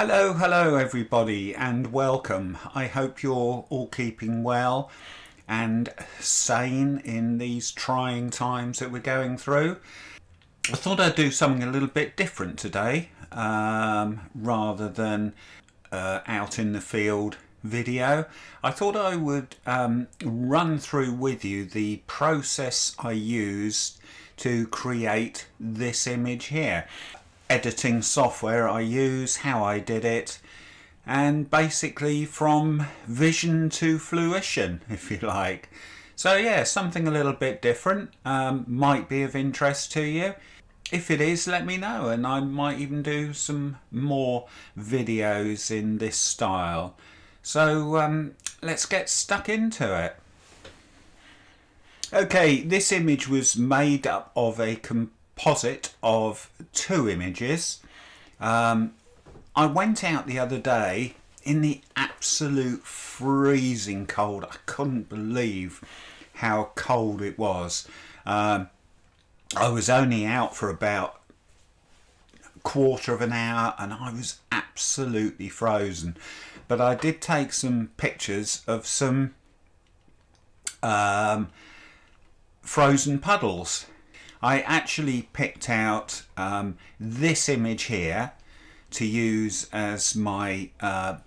Hello everybody and welcome. I hope you're all keeping well and sane in these trying times that we're going through. I thought I'd do something a little bit different today rather than out in the field video. I thought I would run through with you the process I used to create this image here. Editing software I use, how I did it, and basically from vision to fruition, if you like. So yeah, something a little bit different, might be of interest to you. If it is, let me know, and I might even do some more videos in this style. So let's get stuck into it. Okay, this image was made up of a composite of two images. I went out the other day in the absolute freezing cold. I couldn't believe how cold it was. I was only out for about a quarter of an hour and I was absolutely frozen. But I did take some pictures of some frozen puddles. I actually picked out this image here to use as my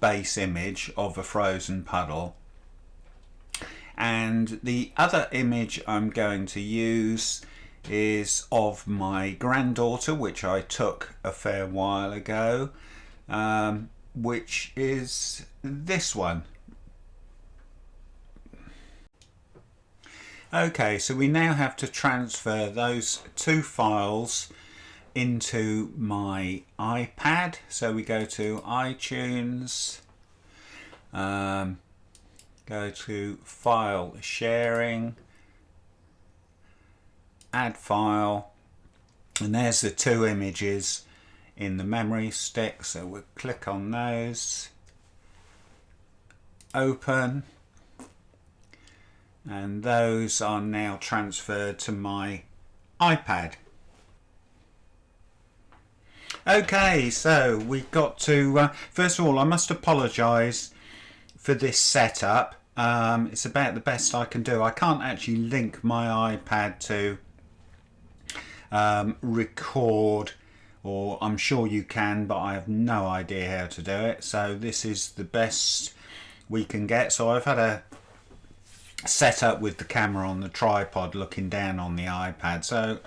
base image of a frozen puddle, and the other image I'm going to use is of my granddaughter, which I took a fair while ago, which is this one. Okay, so we now have to transfer those two files into my iPad. So we go to iTunes, go to File Sharing, Add File, and there's the two images in the memory stick. So we'll click on those, Open. And those are now transferred to my iPad. Okay, so we've got to first of all, I must apologise for this setup. It's about the best I can do. I can't actually link my iPad to record, or I'm sure you can, but I have no idea how to do it. So this is the best we can get. So I've had a set up with the camera on the tripod looking down on the iPad, so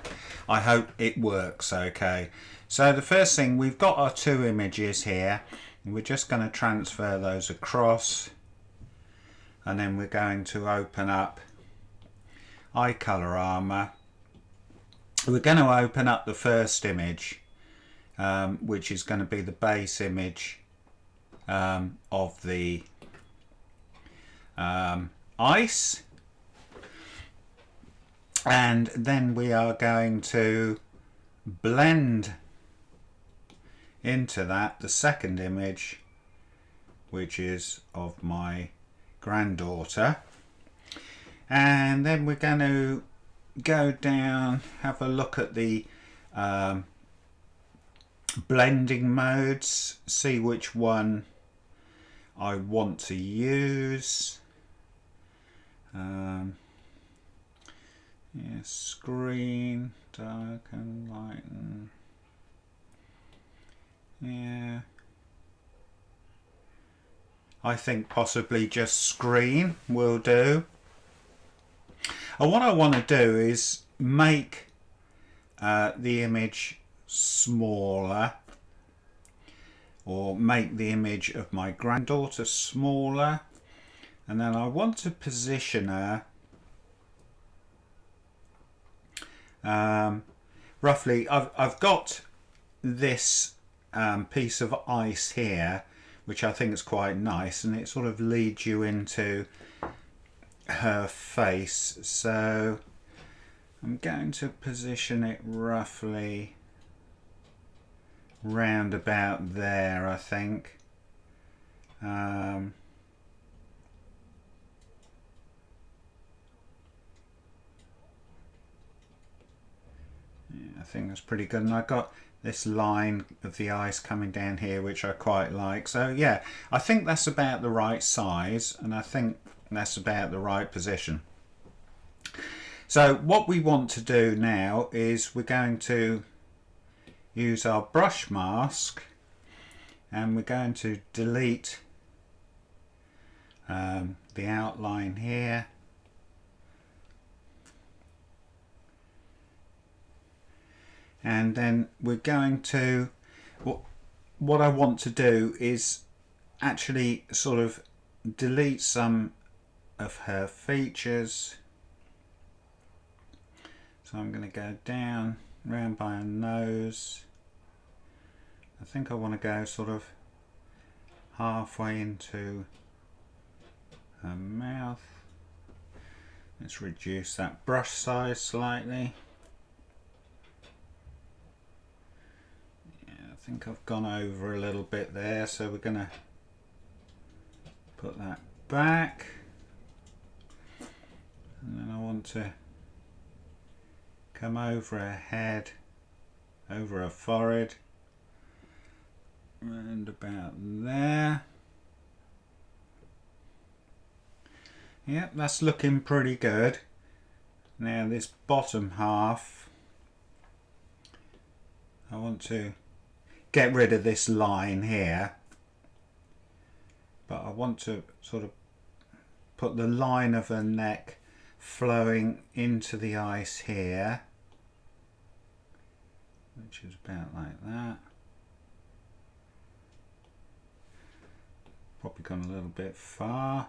I hope it works okay. So the first thing, we've got our two images here and we're just going to transfer those across, and then we're going to open up iColorama. We're going to open up the first image, which is going to be the base image of the ice, and then we are going to blend into that the second image, which is of my granddaughter, and then we're going to go down, have a look at the blending modes, see which one I want to use. Yeah, screen, darken, lighten. Yeah, I think possibly just screen will do. And what I want to do is make the image smaller, or make the image of my granddaughter smaller, and then I want to position her roughly. I've got this piece of ice here, which I think is quite nice, and it sort of leads you into her face. So I'm going to position it roughly round about there, I think. Yeah, I think that's pretty good. And I got this line of the ice coming down here, which I quite like. So yeah, I think that's about the right size, and I think that's about the right position. So what we want to do now is we're going to use our brush mask, and we're going to delete the outline here, and then we're going to, what I want to do is actually sort of delete some of her features. So I'm going to go down round by her nose. I think I want to go sort of halfway into her mouth. Let's reduce that brush size slightly. I think I've gone over a little bit there, so we're going to put that back, and then I want to come over her head, over her forehead, round about there. Yep, that's looking pretty good. Now this bottom half, I want to get rid of this line here, but I want to sort of put the line of her neck flowing into the ice here, which is about like that. Probably gone a little bit far.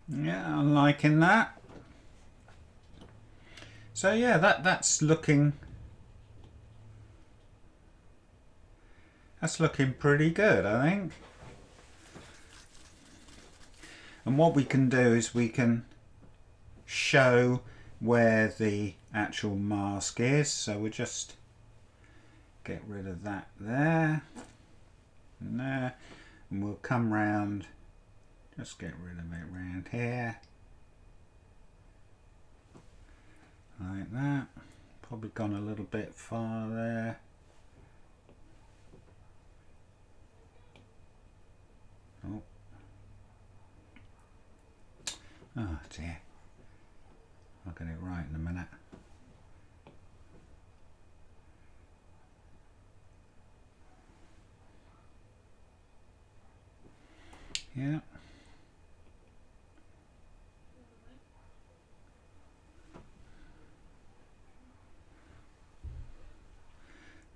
Yeah, I'm liking that. So yeah, that's looking pretty good, I think. And what we can do is we can show where the actual mask is. So we'll just get rid of that there and there, and we'll come round. Just get rid of it around here, like that. Probably gone a little bit far there. Oh, oh dear. I'll get it right in a minute. Yeah.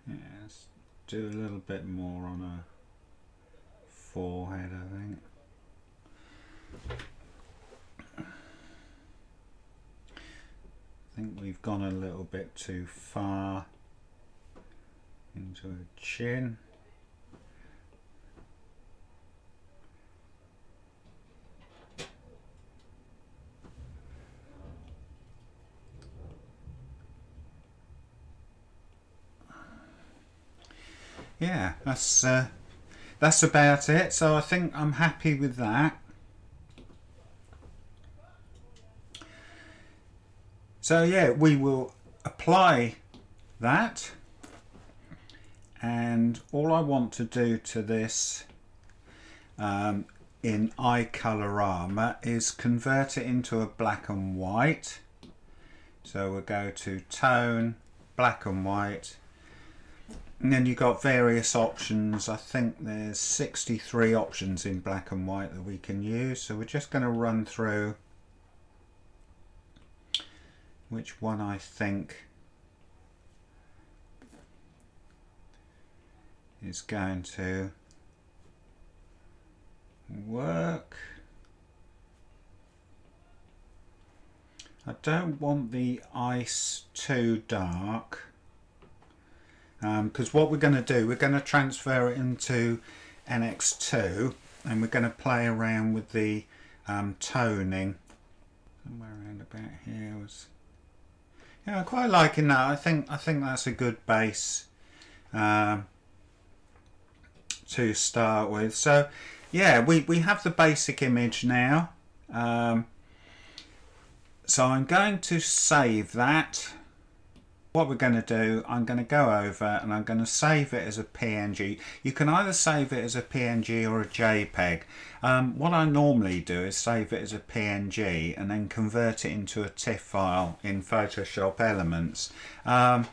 Yeah, let's do a little bit more on her forehead, I think. I think we've gone a little bit too far into her chin. Yeah, that's about it. So I think I'm happy with that. So yeah, we will apply that, and all I want to do to this in iColorama is convert it into a black and white. So we'll go to tone, black and white, and then you've got various options. I think there's 63 options in black and white that we can use. So we're just going to run through which one I think is going to work. I don't want the ice too dark, because what we're going to do, we're going to transfer it into NX2, and we're going to play around with the toning. Somewhere around about here was, yeah, I'm quite liking that. I think that's a good base to to start with. So yeah, we have the basic image now. So I'm going to save that. What we're going to do, I'm going to go over and I'm going to save it as a PNG. You can either save it as a PNG or a JPEG. What I normally do is save it as a PNG and then convert it into a TIFF file in Photoshop Elements. I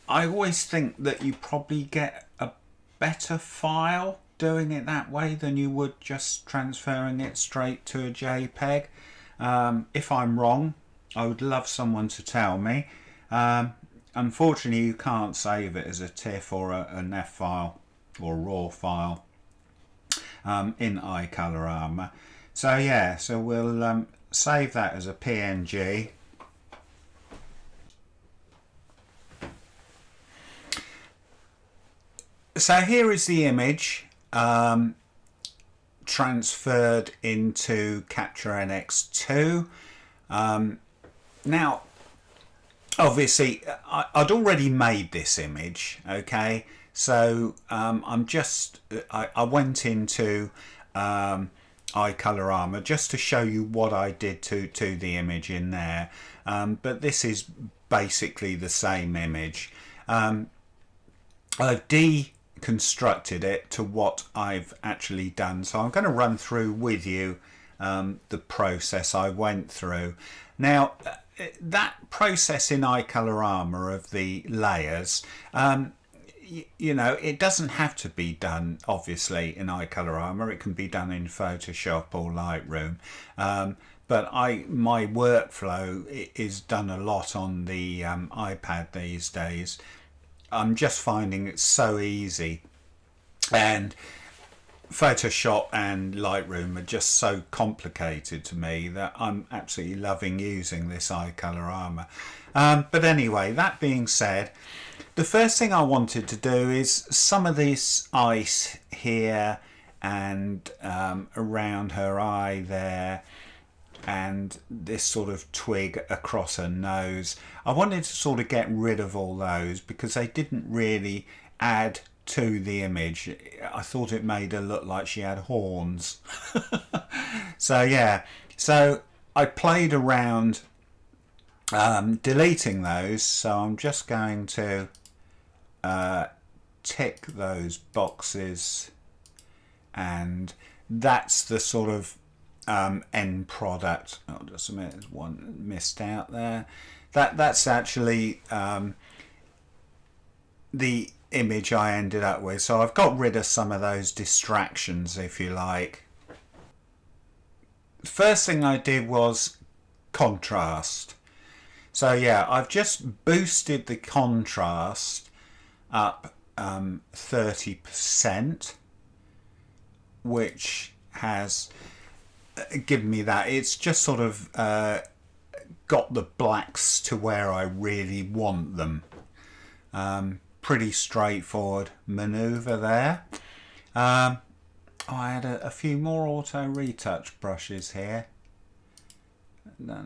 always think that you probably get a better file doing it that way than you would just transferring it straight to a JPEG. If I'm wrong, I would love someone to tell me. Unfortunately, you can't save it as a TIFF or an F file or a RAW file in iColorama. So yeah, so we'll save that as a PNG. So here is the image transferred into Capture NX2. Now, obviously, I'd already made this image, okay? So I went into iColorama just to show you what I did to the image in there. But this is basically the same image. I've deconstructed it to what I've actually done. So I'm going to run through with you the process I went through. Now, that process in iColorama of the layers, you know, it doesn't have to be done obviously in iColorama. It can be done in Photoshop or Lightroom, but my workflow is done a lot on the iPad these days. I'm just finding it so easy, and Photoshop and Lightroom are just so complicated to me that I'm absolutely loving using this iColorama. But anyway, that being said, the first thing I wanted to do is some of this ice here and around her eye there, and this sort of twig across her nose. I wanted to sort of get rid of all those because they didn't really add to the image. I thought it made her look like she had horns. So yeah, so I played around deleting those. So I'm just going to tick those boxes, and that's the sort of end product. Oh, just a minute, there's one missed out there. That's actually the image I ended up with. So I've got rid of some of those distractions, if you like. The first thing I did was contrast. So yeah, I've just boosted the contrast up 30%, which has given me that. It's just sort of got the blacks to where I really want them. Pretty straightforward maneuver there. I had a few more auto retouch brushes here.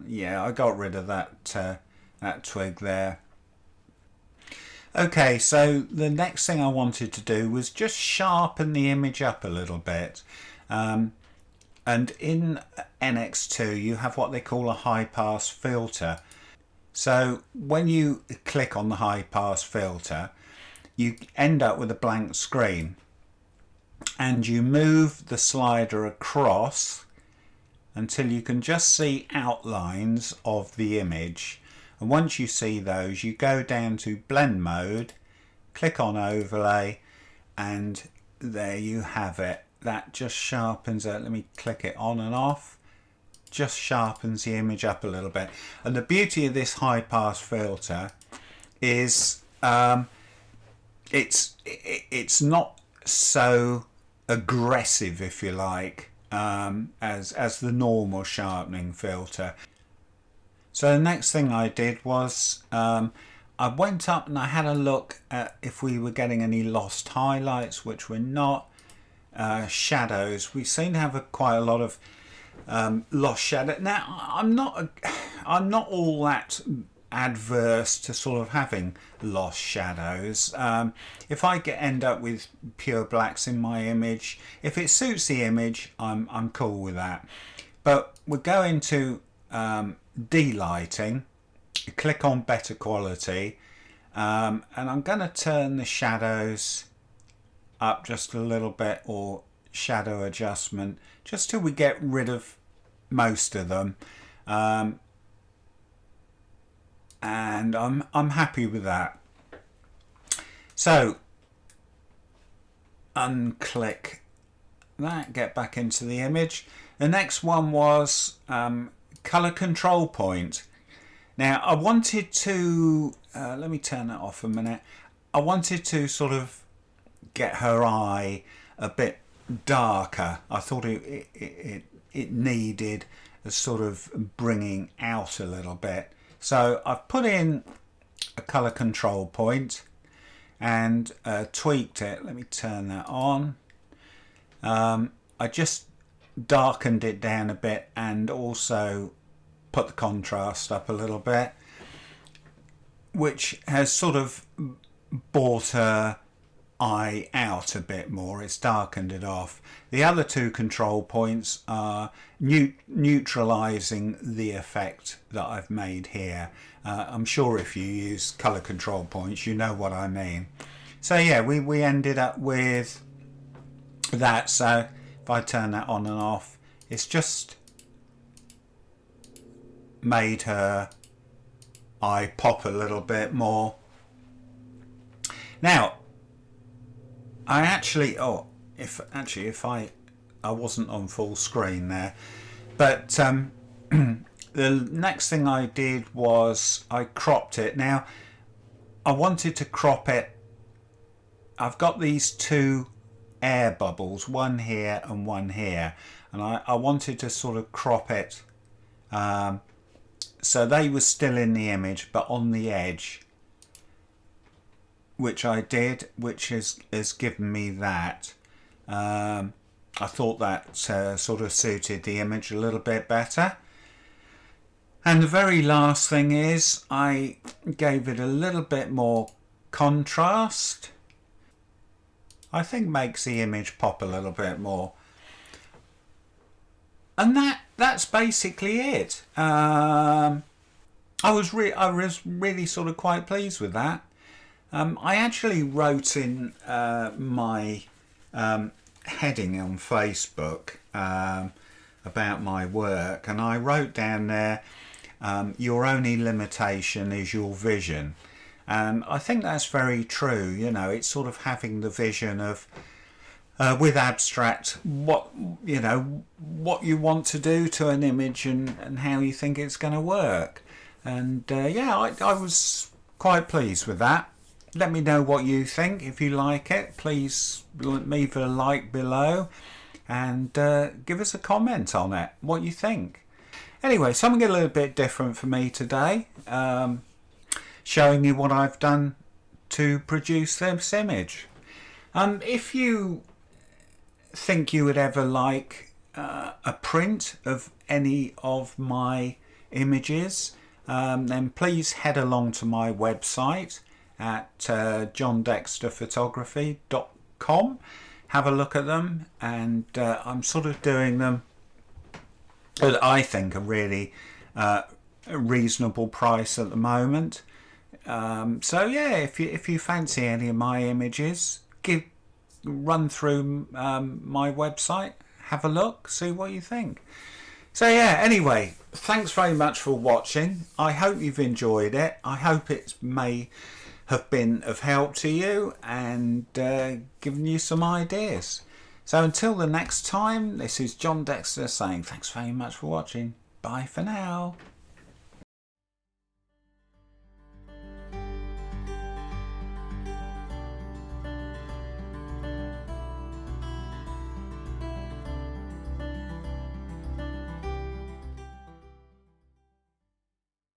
Yeah, I got rid of that twig there. Okay, so the next thing I wanted to do was just sharpen the image up a little bit. And in NX2 you have what they call a high pass filter. So when you click on the high pass filter, you end up with a blank screen, and you move the slider across until you can just see outlines of the image. And once you see those, you go down to blend mode, click on overlay, and there you have it. That just sharpens it. Let me click it on and off. Just sharpens the image up a little bit. And the beauty of this high pass filter is it's not so aggressive, if you like, as the normal sharpening filter. So the next thing I did was I went up and I had a look at if we were getting any lost highlights, which we're not. Shadows, we seem to have quite a lot of lost shadow. Now I'm not all that adverse to sort of having lost shadows. If I end up with pure blacks in my image, if it suits the image, I'm cool with that. But we're going to delighting, click on better quality, and I'm going to turn the shadows up just a little bit, or shadow adjustment, just till we get rid of most of them, and I'm happy with that. So unclick that, get back into the image. The next one was color control point. Now I wanted to let me turn that off a minute. I wanted to sort of get her eye a bit darker. I thought it needed a sort of bringing out a little bit. So I've put in a color control point and tweaked it. Let me turn that on. I just darkened it down a bit and also put the contrast up a little bit, which has sort of brought her eye out a bit more. It's darkened it off. The other two control points are neutralizing the effect that I've made here. I'm sure if you use color control points you know what I mean. So yeah, we ended up with that. So if I turn that on and off, it's just made her eye pop a little bit more. Now I actually, if I wasn't on full screen there, but the next thing I did was I cropped it. Now I wanted to crop it. I've got these two air bubbles, one here and one here, and I wanted to sort of crop it so they were still in the image but on the edge, which I did, which has given me that. I thought that sort of suited the image a little bit better. And the very last thing is I gave it a little bit more contrast. I think makes the image pop a little bit more. And that's basically it. I was really sort of quite pleased with that. I actually wrote in my heading on Facebook about my work, and I wrote down there, your only limitation is your vision. And I think that's very true. You know, it's sort of having the vision of with abstract what you want to do to an image and how you think it's going to work. And yeah, I was quite pleased with that. Let me know what you think. If you like it, please leave a like below and give us a comment on it, what you think. Anyway, something a little bit different for me today, showing you what I've done to produce this image. If you think you would ever like a print of any of my images, then please head along to my website at johndexterphotography.com. Have a look at them, and I'm sort of doing them at I think a really reasonable price at the moment. So yeah, if you fancy any of my images, run through my website, have a look, see what you think. So yeah, anyway, thanks very much for watching. I hope you've enjoyed it. I hope it may have been of help to you and given you some ideas. So until the next time, this is John Dexter saying thanks very much for watching. Bye for now.